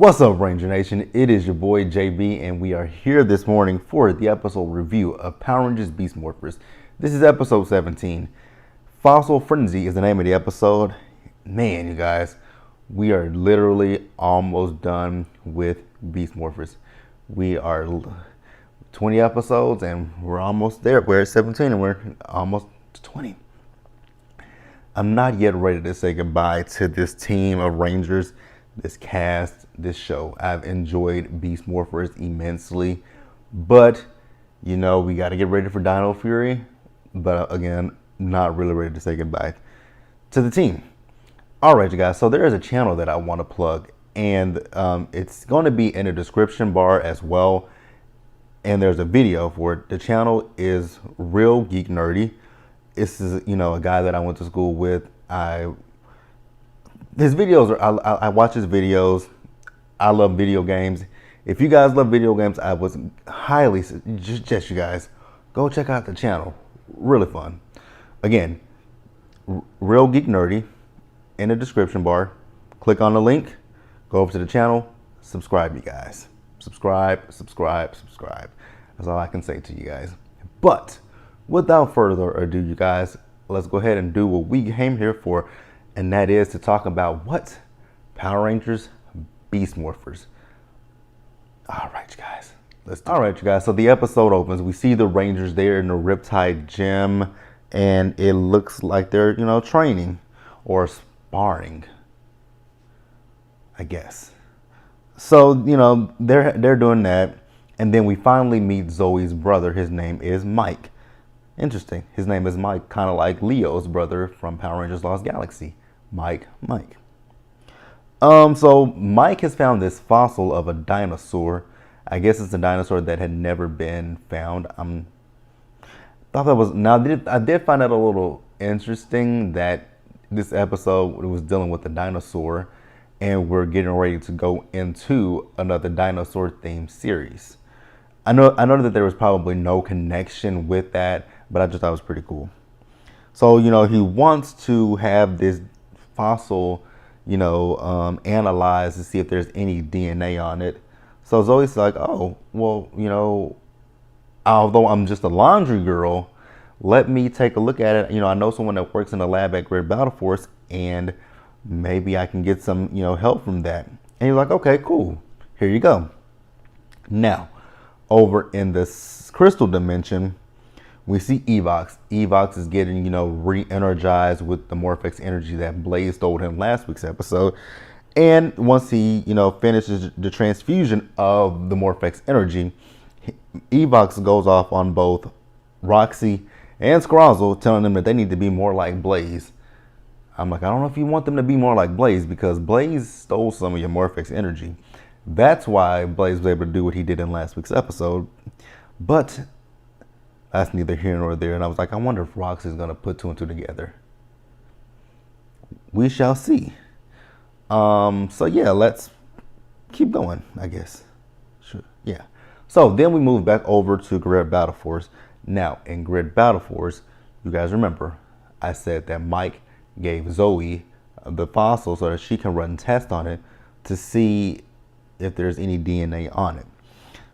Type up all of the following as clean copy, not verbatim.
What's up, Ranger Nation? It is your boy JB, and we are here this morning for the episode review of Power Rangers Beast Morphers. This is episode 17. Fossil Frenzy is the name of the episode. Man, you guys, we are literally almost done with Beast Morphers. We are 20 episodes, and we're almost there. We're at 17, and we're almost to 20. I'm not yet ready to say goodbye to this team of Rangers, this cast, this show. I've enjoyed Beast Morphers immensely, but you know, we got to get ready for Dino Fury. But again, not really ready to say goodbye to the team. All right, you guys. So there is a channel that I want to plug, and it's going to be in the description bar as well. And there's a video for it. The channel is Real Geek Nerdy. This is, you know, a guy that I went to school with. His videos are, I watch his videos. I love video games. If you guys love video games, I was highly suggest you guys go check out the channel. Really fun. Again, Real Geek Nerdy in the description bar. Click on the link, go over to the channel, subscribe, you guys. Subscribe. That's all I can say to you guys. But without further ado, you guys, let's go ahead and do what we came here for, and that is to talk about what? Power Rangers Beast Morphers. All right, you guys. All right, you guys. So the episode opens. We see the Rangers there in the Riptide gym, and it looks like they're, you know, training or sparring, I guess. So, you know, they're doing that, and then we finally meet Zoe's brother. His name is Mike. Interesting. His name is Mike, kind of like Leo's brother from Power Rangers Lost Galaxy. Mike. So Mike has found this fossil of a dinosaur. I guess it's a dinosaur that had never been found. Thought that was, now I did find it a little interesting that this episode was dealing with the dinosaur, and we're getting ready to go into another dinosaur themed series. I know that there was probably no connection with that, but I just thought it was pretty cool. So, you know, he wants to have this fossil, you know, analyzed to see if there's any DNA on it. So Zoe's like, oh, well, you know, although I'm just a laundry girl, let me take a look at it. You know, I know someone that works in the lab at Grid Battle Force, and maybe I can get some, you know, help from that. And he's like, okay, cool. Here you go. Now, over in this crystal dimension, we see Evox. Evox is getting, you know, re-energized with the Morphex energy that Blaze stole him last week's episode. And once he, you know, finishes the transfusion of the Morphex energy, Evox goes off on both Roxy and Scrozzle, telling them that they need to be more like Blaze. I'm like, I don't know if you want them to be more like Blaze, because Blaze stole some of your Morphex energy. That's why Blaze was able to do what he did in last week's episode. But that's neither here nor there. And I was like, I wonder if Roxy's going to put two and two together. We shall see. So yeah, let's keep going, I guess. Sure. Yeah. So then we move back over to Grid Battle Force. Now, in Grid Battle Force, you guys remember, I said that Mike gave Zoe the fossil so that she can run tests on it to see if there's any DNA on it.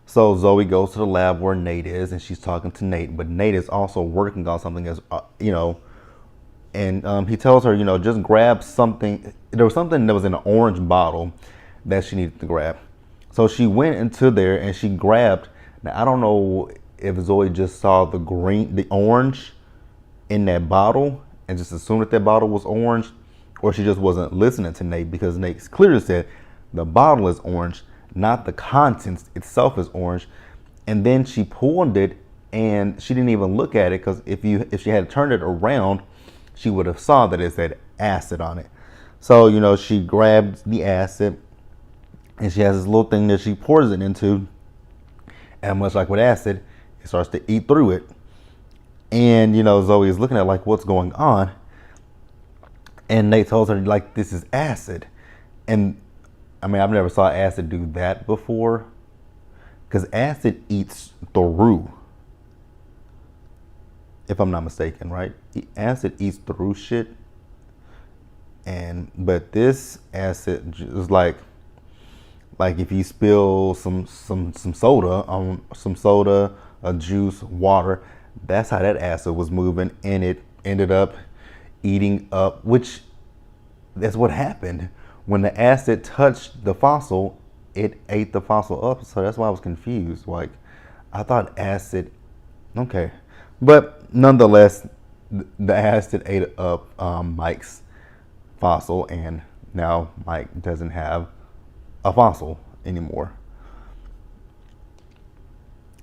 So Zoe goes to the lab where Nate is, and she's talking to Nate, but Nate is also working on something, as you know, and he tells her, you know, just grab something. There was something that was in an orange bottle that she needed to grab. So she went into there and she grabbed. Now I don't know if Zoe just saw the orange in that bottle and just assumed that bottle was orange, or she just wasn't listening to Nate, because Nate clearly said the bottle is orange, not the contents itself is orange. And then she pulled it and she didn't even look at it, because if she had turned it around, she would have saw that it said acid on it. So, you know, she grabs the acid and she has this little thing that she pours it into. And much like with acid, it starts to eat through it. And, you know, Zoe is looking at like, what's going on? And Nate tells her, like, this is acid. And I mean, I've never saw acid do that before, because acid eats through, if I'm not mistaken, right? Acid eats through shit. But this acid is like Like if you spill some soda on some soda, a juice, water, that's how that acid was moving, and it ended up eating up, which that's what happened. When the acid touched the fossil, it ate the fossil up. So that's why I was confused. Like, I thought acid, okay. But nonetheless, the acid ate up Mike's fossil, and now Mike doesn't have a fossil anymore.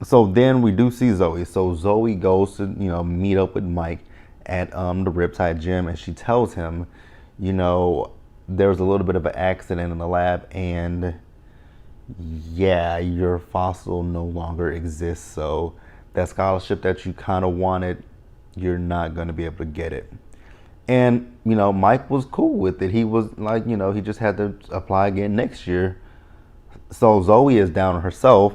So then we do see Zoe. So Zoe goes to, meet up with Mike at the Riptide gym, and she tells him, there was a little bit of an accident in the lab, and yeah, your fossil no longer exists. So that scholarship that you kind of wanted, you're not going to be able to get it. And, Mike was cool with it. He was like, he just had to apply again next year. So Zoe is down on herself,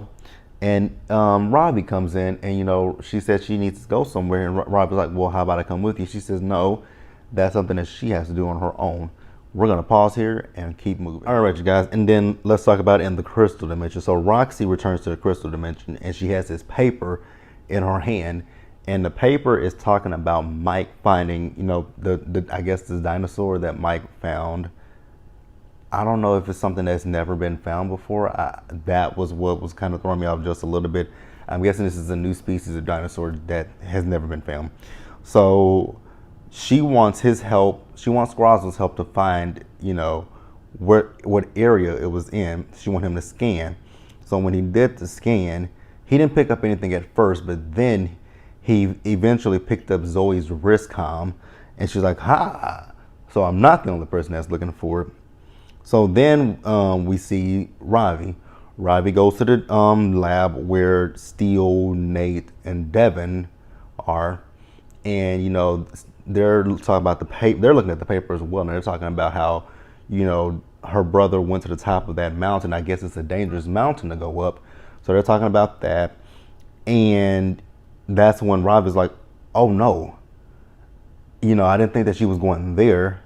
and Robbie comes in, and, she said she needs to go somewhere. And Robbie's like, well, how about I come with you? She says, no, that's something that she has to do on her own. We're going to pause here and keep moving. All right, you guys. And then let's talk about it in the crystal dimension. So Roxy returns to the crystal dimension, and she has this paper in her hand. And the paper is talking about Mike finding, the I guess the dinosaur that Mike found. I don't know if it's something that's never been found before. That was what was kind of throwing me off just a little bit. I'm guessing this is a new species of dinosaur that has never been found. So she wants his help. She wants Scrozzle's help to find, what area it was in. She wants him to scan. So when he did the scan, he didn't pick up anything at first, but then he eventually picked up Zoe's wrist comm, and she's like, ha! So I'm not the only person that's looking for it. So then we see Ravi. Ravi goes to the lab where Steele, Nate, and Devin are, and they're talking about the paper. They're looking at the paper as well, and they're talking about how, her brother went to the top of that mountain. I guess it's a dangerous mountain to go up. So they're talking about that, and that's when Ravi's like, oh no, I didn't think that she was going there.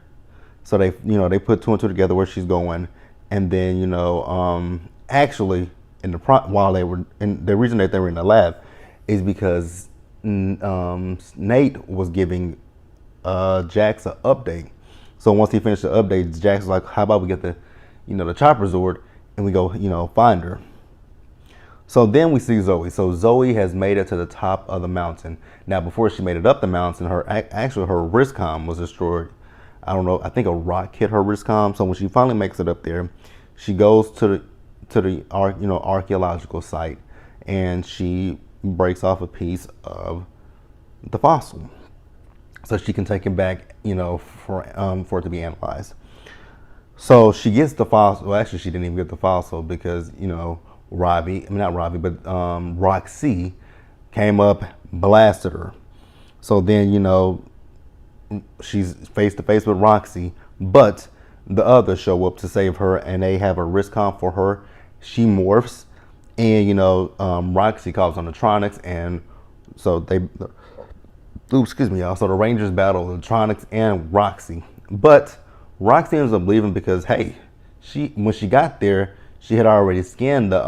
So they, they put two and two together where she's going, and then, actually, while they were, and the reason that they were in the lab is because Nate was giving Jax an update. So once he finished the update, Jax was like, how about we get the, the chopper Zord, and we go, find her. So then we see Zoe. So Zoe has made it to the top of the mountain. Now, before she made it up the mountain, her wrist comm was destroyed. I don't know. I think a rock hit her wrist comm. So when she finally makes it up there, she goes to the archaeological site, and she breaks off a piece of the fossil, so she can take it back, for it to be analyzed. So she gets the fossil. Well, actually, she didn't even get the fossil because Roxy came up, blasted her. So then, she's face to face with Roxy, but the others show up to save her, and they have a wrist comm for her. She morphs, and Roxy calls on the Tronics, and so excuse me, y'all. So the Rangers battle the Tronics and Roxy, but Roxy ends up leaving because, hey, when she got there, she had already scanned the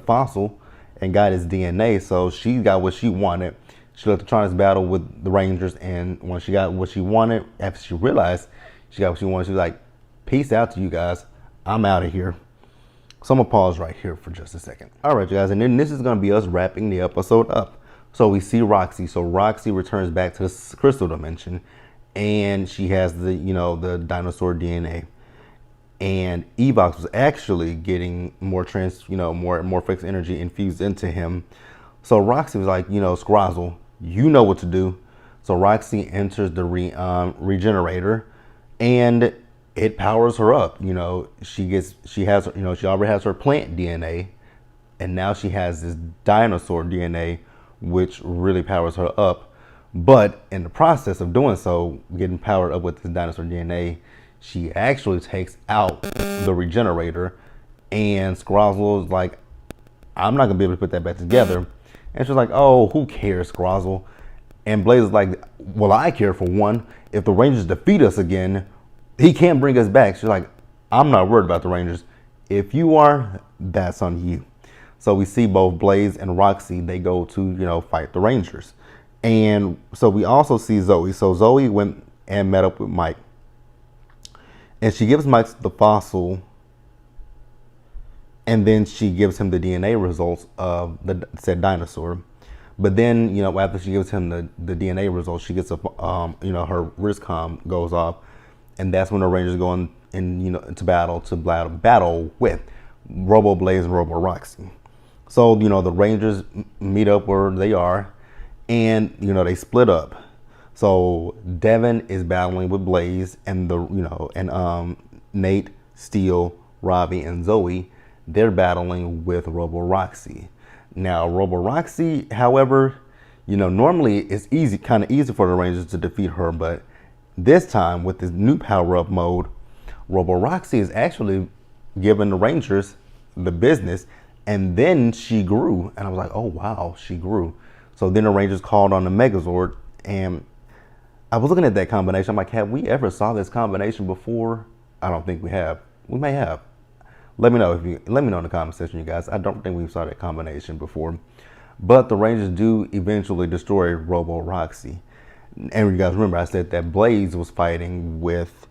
fossil and got his DNA, so she got what she wanted. She let the Tronics battle with the Rangers, and when she got what she wanted, after she realized she got what she wanted, she was like, peace out to you guys. I'm out of here. So I'm going to pause right here for just a second. All right, you guys, and then this is going to be us wrapping the episode up. So we see Roxy. So Roxy returns back to the crystal dimension, and she has the, the dinosaur DNA. And Evox was actually getting more more fixed energy infused into him. So Roxy was like, Scrozzle, you know what to do. So Roxy enters the regenerator, and it powers her up. She already has her plant DNA, and now she has this dinosaur DNA, which really powers her up. But in the process of doing so, getting powered up with this dinosaur DNA, she actually takes out the regenerator, and Scrozzle is like, I'm not gonna be able to put that back together. And she's like, oh, who cares, Scrozzle? And Blaze is like, well, I care for one. If the Rangers defeat us again, he can't bring us back. She's like, I'm not worried about the Rangers. If you are, that's on you. So we see both Blaze and Roxy, they go to, you know, fight the Rangers. And so we also see Zoe. So Zoe went and met up with Mike. And she gives Mike the fossil. And then she gives him the DNA results of the said dinosaur. But then, you know, after she gives him the DNA results, she gets a, you know, her wrist comm goes off. And that's when the Rangers go in, you know, to battle with Robo Blaze and Robo Roxy. So, you know, the Rangers meet up where they are, and, you know, they split up. So Devin is battling with Blaze, and Nate, Steel, Robbie, and Zoe, they're battling with Robo Roxy. Now, Robo Roxy, however, you know, normally it's kind of easy for the Rangers to defeat her, but this time with this new power-up mode, Robo Roxy is actually giving the Rangers the business. And then she grew, and I was like, oh, wow, she grew. So then the Rangers called on the Megazord, and I was looking at that combination. I'm like, have we ever saw this combination before? I don't think we have. We may have. Let me know in the comment section, you guys. I don't think we saw that combination before. But the Rangers do eventually destroy Robo Roxy. And you guys remember I said that Blaze was fighting with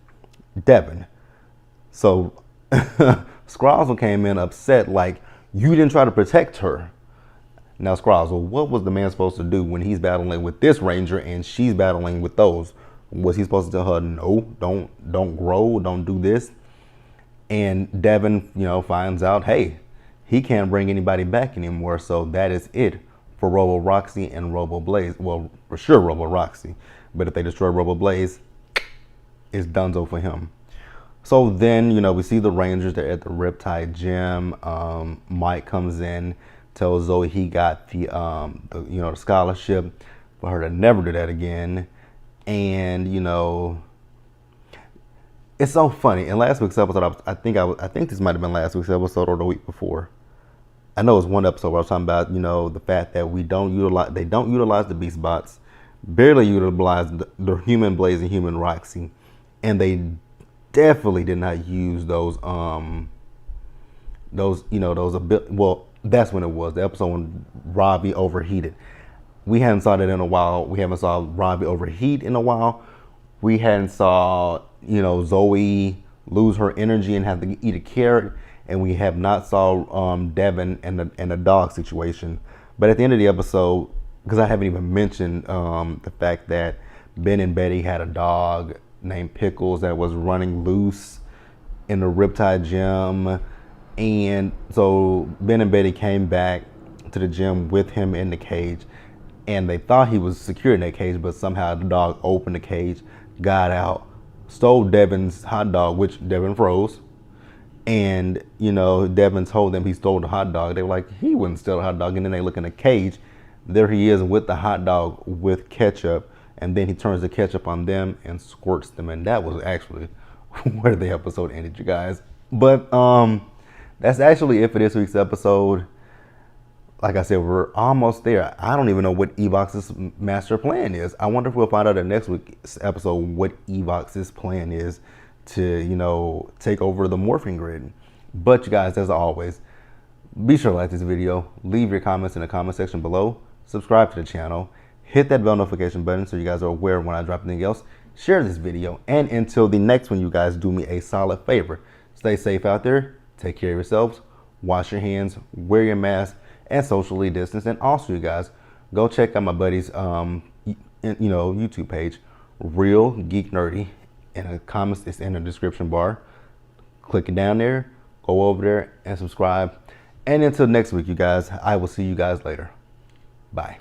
Devin. So Scrozzle came in upset, like, you didn't try to protect her. Now, Scrozzle, what was the man supposed to do when he's battling with this Ranger and she's battling with those? Was he supposed to tell her, no, don't grow, don't do this? And Devin, you know, finds out, hey, he can't bring anybody back anymore. So that is it for Robo Roxy and Robo Blaze. Well, for sure Robo Roxy. But if they destroy Robo Blaze, it's donezo for him. So then, you know, we see the Rangers, they're at the Riptide Gym. Mike comes in, tells Zoe he got the scholarship for her to never do that again. And, you know, it's so funny. In last week's episode, I think this might have been last week's episode or the week before. I know it was one episode where I was talking about, you know, the fact that they don't utilize the Beast Bots, barely utilize the human Blaze and human Roxy, and they definitely did not use those well, that's when it was, the episode when Robbie overheated. We hadn't saw that in a while. We haven't saw Robbie overheat in a while. We hadn't saw, you know, Zoe lose her energy and have to eat a carrot, and we have not saw Devin and the dog situation. But at the end of the episode, because I haven't even mentioned the fact that Ben and Betty had a dog named Pickles that was running loose in the Riptide Gym. And so Ben and Betty came back to the gym with him in the cage, and they thought he was secure in that cage, but somehow the dog opened the cage, got out, stole Devin's hot dog, which Devin froze. And, you know, Devin told them he stole the hot dog. They were like, he wouldn't steal the hot dog. And then they look in the cage. There he is with the hot dog with ketchup. And then he turns the ketchup on them and squirts them. And that was actually where the episode ended, you guys. But that's actually it for this week's episode. Like I said, we're almost there. I don't even know what Evox's master plan is. I wonder if we'll find out in next week's episode what Evox's plan is to, you know, take over the morphing grid. But you guys, as always, be sure to like this video, leave your comments in the comment section below, subscribe to the channel, hit that bell notification button so you guys are aware when I drop anything else, share this video, and until the next one, you guys do me a solid favor. Stay safe out there, take care of yourselves, wash your hands, wear your mask, and socially distance. And also, you guys, go check out my buddy's YouTube page, Real Geek Nerdy. And the comments is in the description bar. Click it down there, go over there and subscribe. And until next week, you guys, I will see you guys later. Bye.